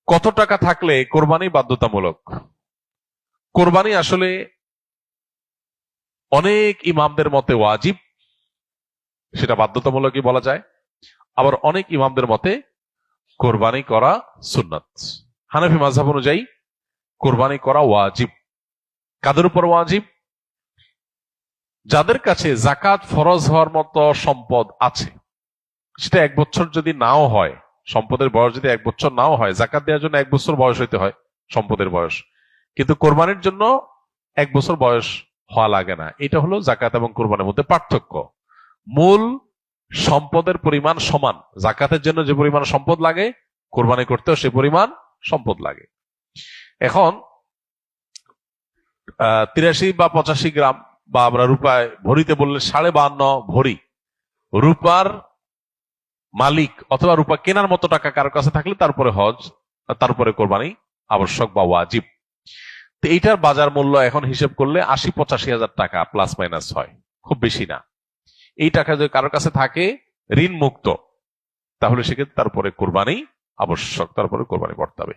কত টাকা থাকলে কোরবানি বাধ্যতামূলক? কোরবানি আসলে অনেক ইমামদের মতে ওয়াজিব, সেটা বাধ্যতামূলকই বলা যায়। আবার অনেক ইমামদের মতে কোরবানি করা সুন্নাত। হানাফি মাযহাব অনুযায়ী কোরবানি করা ওয়াজিব। কাদের উপর ওয়াজিব? যাদের কাছে জাকাত ফরজ হওয়ার মতো সম্পদ আছে, সেটা 1 বছর যদি নাও হয়, সম্পদের বয়স যদি 1 বছর নাও হয়, জাকাত দেওয়ার জন্য 1 বছর বয়স হইতে হয় সম্পদের বয়স, কিন্তু কোরবানির জন্য 1 বছর বয়স হওয়া লাগে না। এটা হলো জাকাত এবং কোরবানির মধ্যে পার্থক্য। মূল সম্পদের পরিমাণ সমান। জাকাতের জন্য যে পরিমাণ সম্পদ লাগে, কোরবানি করতেও সে পরিমাণ সম্পদ লাগে। এখন 83 বা 85 গ্রাম, বা আমরা রূপায় ভরিতে বললে 52.5 ভরি রূপার মালিক অথবা রূপা কেনার মতো টাকা কারো কাছে থাকলে তারপরে হজ, তারপরে কোরবানি আবশ্যক বা ওয়াজিব। তো এইটার বাজার মূল্য এখন হিসেব করলে 80-85 হাজার টাকা প্লাস মাইনাস হয়, খুব বেশি না। এই টাকা যদি কারোর কাছে থাকে ঋণ মুক্ত, তাহলে সেক্ষেত্রে তারপরে কোরবানি আবশ্যক, তারপরে কোরবানি করতে হবে।